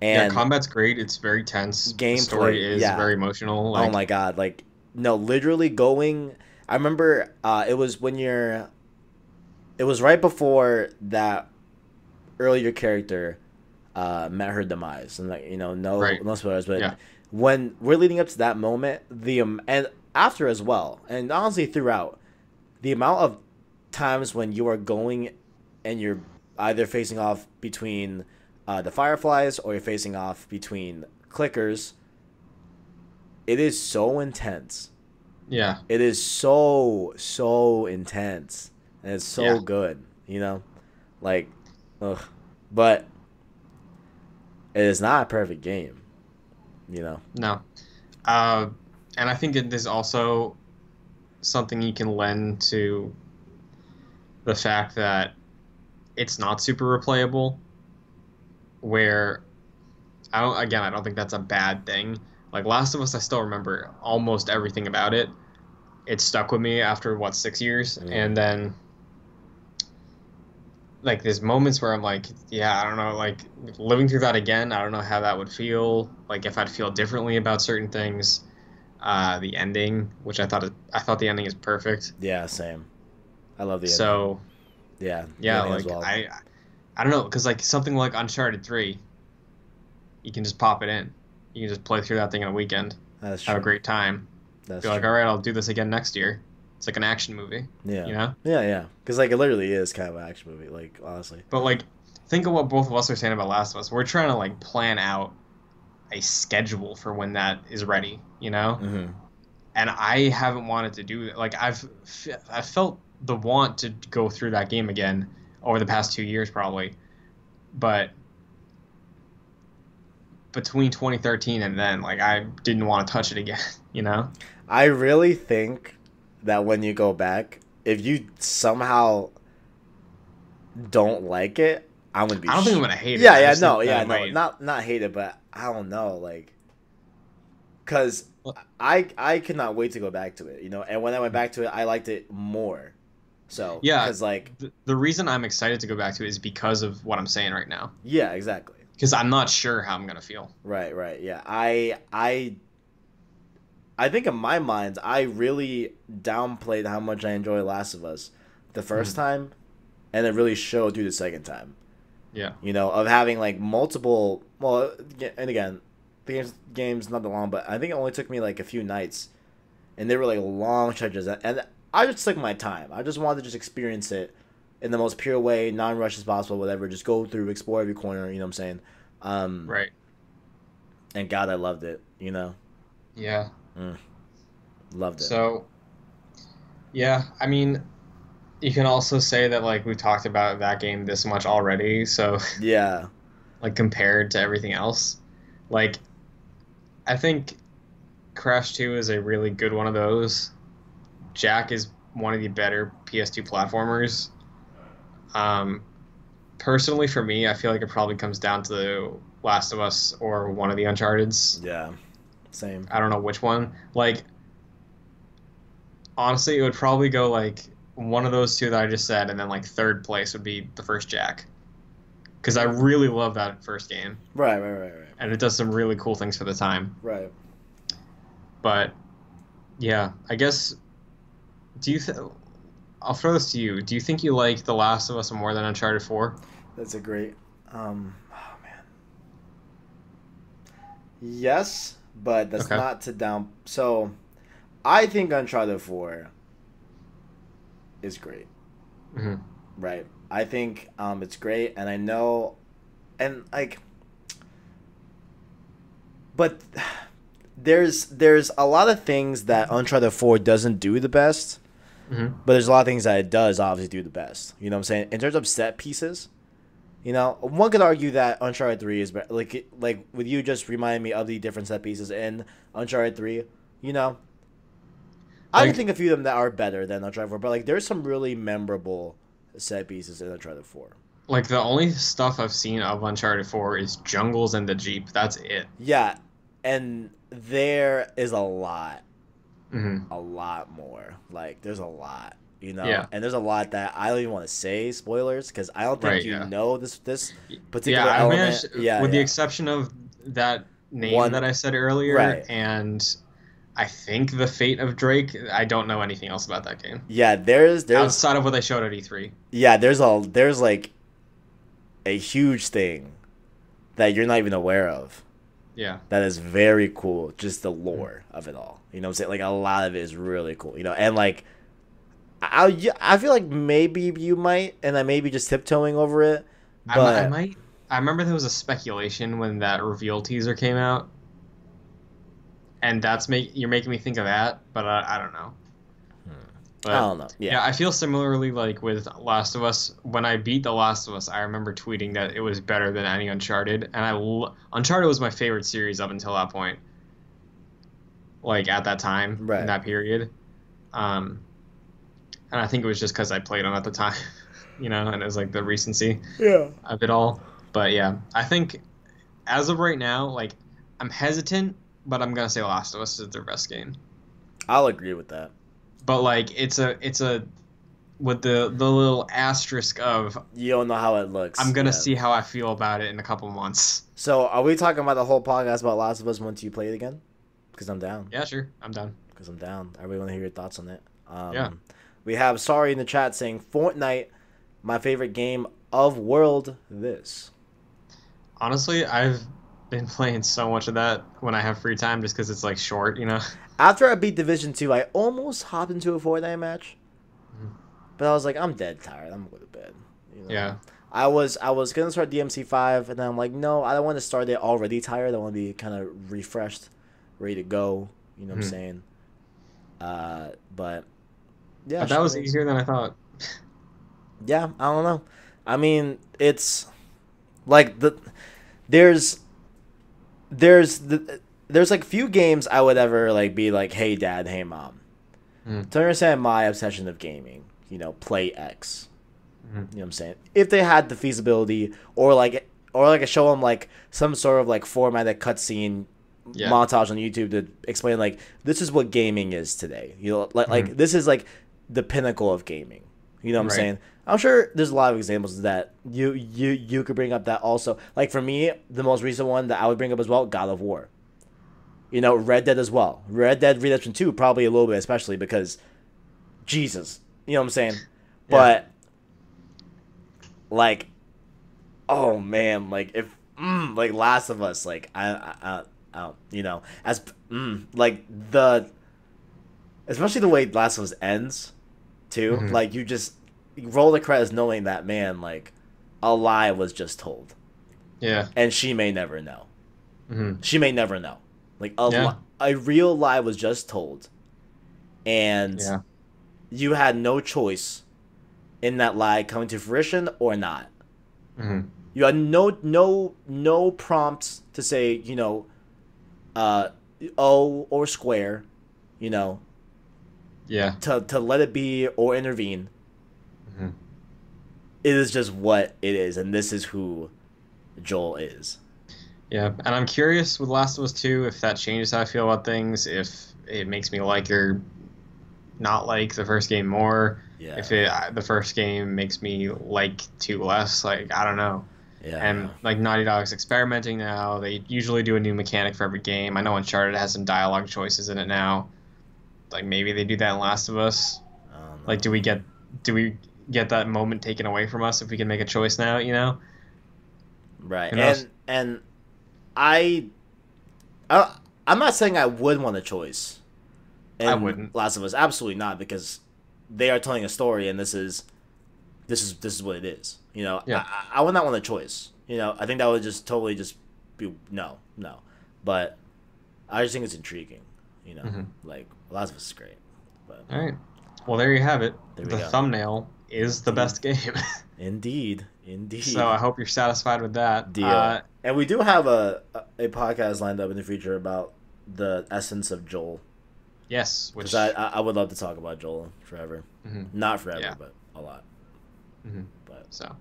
Yeah, and combat's great. It's very tense. The story gameplay, is yeah. very emotional. Oh Like, my god, like no, literally going. I remember it was it was right before that earlier character met her demise, and like no right. no spoilers, but Yeah. when we're leading up to that moment, and after as well, and honestly throughout, the amount of times when you are going and you're either facing off between the fireflies or you're facing off between clickers, it is so intense. Yeah. It is so intense, and it's Yeah. so good. Like, ugh. But it is not a perfect game. You know. No. Uh, and I think it is also something you can lend to the fact that it's not super replayable, where I don't think that's a bad thing. Like Last of Us, I still remember almost everything about it. It stuck with me after what, 6 years, Mm. and then like there's moments where I'm like, yeah, I don't know, like living through that again, I don't know how that would feel. Like if I'd feel differently about certain things. The ending, which I thought the ending is perfect. Yeah, same. I love the ending. So Yeah, the yeah, ending as like well. I don't know, because like something like Uncharted 3, you can just pop it in. You can just play through that thing in a weekend, That's have a true. great time. That's Be like, true. all right, I'll do this again next year. It's like an action movie, Yeah. you know? Yeah. Because like it literally is kind of an action movie. Like honestly. But like, think of what both of us are saying about Last of Us. We're trying to like plan out a schedule for when that is ready, you know? Mm-hmm. And I haven't wanted to do that. Like I've felt the want to go through that game again over the past 2 years probably, but between 2013 and then, like I didn't want to touch it again. You know? I really think that when you go back, if you somehow don't like it, I'm gonna be. I don't think I'm gonna hate it. Yeah, I just think that yeah, it no, might. not hate it, but I don't know, like, cause I could not wait to go back to it, and when I went back to it, I liked it more. So, Yeah, cause like, the reason I'm excited to go back to it is because of what I'm saying right now. yeah, exactly. Because I'm not sure how I'm gonna feel. Right, yeah. I think in my mind, I really downplayed how much I enjoy Last of Us the first Mhm. time, and it really showed through the second time. Yeah. Of having like multiple. Well, and again, the game's not that long, but I think it only took me like a few nights, and they were like long stretches, and I just took my time. I just wanted to just experience it in the most pure way, non-rush as possible, whatever. Just go through, explore every corner. You know what I'm saying? Um, Right. and God, I loved it. Yeah. Mm, loved it. So yeah, I mean, you can also say that like we talked about that game this much already, so Yeah, like compared to everything else, like I think Crash 2 is a really good one of those. Jack is one of the better PS2 platformers. Um, Personally, for me, I feel like it probably comes down to Last of Us or one of the Uncharted's. yeah, same. I don't know which one. Like Honestly, it would probably go like one of those two that I just said, and then like third place would be the first Jack. Because I really love that first game, Right. and it does some really cool things for the time. Right. But yeah, I guess. Do you? I'll throw this to you. Do you think you like The Last of Us more than Uncharted 4? That's a great. Oh man. Yes, but that's Okay. not to down. So, I think Uncharted 4 is great. Hmm. Right. I think it's great, and I know, and like, but there's a lot of things that Uncharted 4 doesn't do the best, Hmm. but there's a lot of things that it does obviously do the best. You know what I'm saying? In terms of set pieces, one could argue that Uncharted 3 is better. Like with you just reminding me of the different set pieces in Uncharted 3, you know, I can Like, think of a few of them that are better than Uncharted 4, but like there's some really memorable set pieces in Uncharted 4. like the only stuff I've seen of Uncharted 4 is jungles and the Jeep. That's it. Yeah, and there is Hmm. a lot more. Like there's a lot, Yeah. and there's a lot that I don't even want to say spoilers because I don't think Right. you Yeah. know this Yeah. particular I've element. managed, Yeah, with the yeah. exception of that name One that I said earlier, right. and I think the fate of Drake. I don't know anything else about that game Yeah, there's outside of what they showed at E3. yeah, there's like a huge thing that you're not even aware of. Yeah. That is very cool. Just the Mhm. lore of it all. You know what I'm saying? Like a lot of it is really cool. And like I feel like maybe you might, and I may be just tiptoeing over it, I but might. I remember there was a speculation when that reveal teaser came out, and you're making me think of that, but I don't know. I But don't know. Yeah, yeah, I feel similarly like with Last of Us. When I beat The Last of Us, I remember tweeting that it was better than any Uncharted, and Uncharted was my favorite series up until that point. Like at that time in right. that period, um, and I think it was just because I played on at the time, and it was like the recency Yeah. of it all. But yeah, I think as of right now, like I'm hesitant, but I'm gonna say Last of Us is their best game. I'll agree with that. But like it's a with the little asterisk of You don't know how it looks. I'm gonna Yeah. see how I feel about it in a couple months. So, are we talking about the whole podcast about Last of Us once you play it again? Because I'm down. Yeah, sure, I'm done. Because I'm down. I really want to hear your thoughts on it. Yeah. We have Sorry in the chat saying Fortnite, my favorite game of world. This. Honestly, I've been playing so much of that when I have free time, just because it's like short. After I beat Division 2, I almost hopped into a Fortnite match. But I was like, I'm dead tired. I'm going to bed. Yeah. I was gonna start DMC5, and then I'm like, no, I don't want to start it already tired. I want to be kind of refreshed, ready to go. You know what I'm saying? But yeah, But that was Shadows- easier than I thought. yeah. I don't know. I mean, it's like there's like few games I would ever like be like, hey dad, hey mom, to understand my obsession of gaming. Play X. You know what I'm saying? If they had the feasibility, or like show them like some sort of like formatted cutscene Yeah. montage on YouTube to explain like this is what gaming is today. Like this is like the pinnacle of gaming. You know what I'm Right. saying? I'm sure there's a lot of examples that you could bring up that also. Like for me, the most recent one that I would bring up as well, God of War. Red Dead as well. Red Dead Redemption 2 probably a little bit, especially because Jesus. You know what I'm saying? But like, oh man, like if like Last of Us, like I don't, as like especially the way Last of Us ends, too. Like you roll the credits knowing that man, like a lie was just told, Yeah. and she may never know. Hmm. She may never know. Like Yeah. a real lie was just told, and Yeah. you had no choice in that lie coming to fruition or not. Hmm. You had no prompts to say, O or square, Yeah. to let it be or intervene. Hmm. It is just what it is, and this is who Joel is. Yeah, and I'm curious with Last of Us 2 if that changes how I feel about things, if it makes me like her not like the first game more. Yeah. If the first game makes me like 2 less, like I don't know. Yeah. And like Naughty Dog's experimenting now. They usually do a new mechanic for every game. I know Uncharted has some dialogue choices in it now. Like maybe they do that in Last of Us. I don't know. Like do we get that moment taken away from us if we can make a choice now, you know? Right. Who knows? And I'm not saying I would want a choice. I wouldn't. Last of Us, absolutely not, because they are telling a story, and this is what it is. You know, Yeah. I would not want a choice. You know, I think that would just totally just be no. But I just think it's intriguing. You know, like Last of Us is great. But All right. Well, there you have it. There we The go. thumbnail is the best game. indeed. So I hope you're satisfied with that. Deal. And we do have a podcast lined up in the future about the essence of Joel. Yes, which Because I would love to talk about Joel forever. Mhm. Not forever, Yeah. but a lot. Mhm. But So,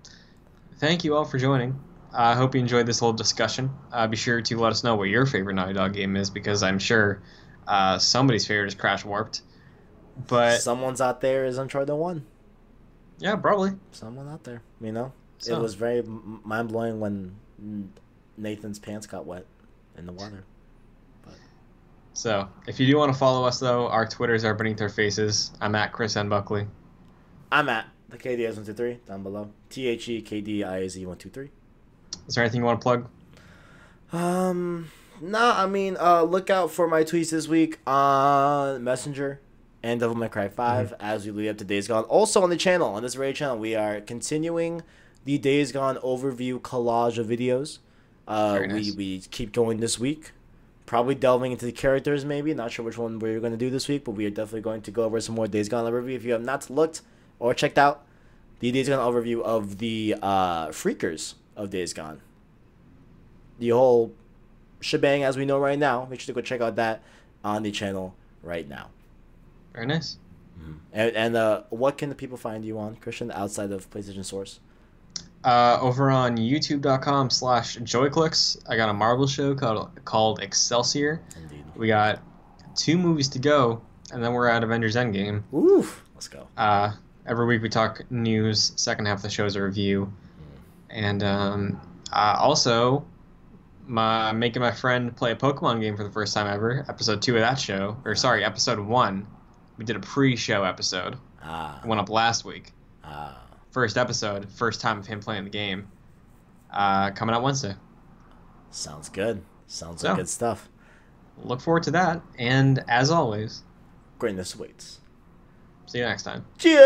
thank you all for joining. I hope you enjoyed this little discussion. Be sure to let us know what your favorite Naughty Dog game is, because I'm sure somebody's favorite is Crash Warped. But someone's out there is Uncharted 1. yeah, probably. Someone out there. You know? So- It was very mind-blowing when Nathan's pants got wet in the water. So, if you do want to follow us, though, our Twitters are beneath our faces. I'm at Chris N. Buckley. I'm at the KDS123 down below. THEKDIAZ123. Is there anything you want to plug? No, I mean, look out for my tweets this week on Messenger and Devil May Cry 5 as we lead up to Days Gone. Also on the channel, on this very channel, we are continuing the Days Gone overview collage of videos. Very nice. We keep going this week. Probably delving into the characters, maybe. Not sure which one we're going to do this week, but we are definitely going to go over some more Days Gone overview. If you have not looked or checked out the Days Gone overview of the Freakers of Days Gone, the whole shebang as we know right now, make sure to go check out that on the channel right now. Very nice. And what can the people find you on, Christian, outside of PlayStation Source? Over on youtube.com/joyclicks, I got a Marvel show called Excelsior. Indeed. We got 2 movies to go, and then we're at Avengers Endgame. Oof. Let's go. Every week we talk news. Second half of the show is a review. And also, making my friend play a Pokemon game for the first time ever. Episode 2 of that show. Or sorry, episode 1. We did a pre-show episode. It went up last week. First episode, first time of him playing the game. Coming out Wednesday. Sounds good. Sounds So. like good stuff. Look forward to that. And as always, Greatness awaits. see you next time. Cheers.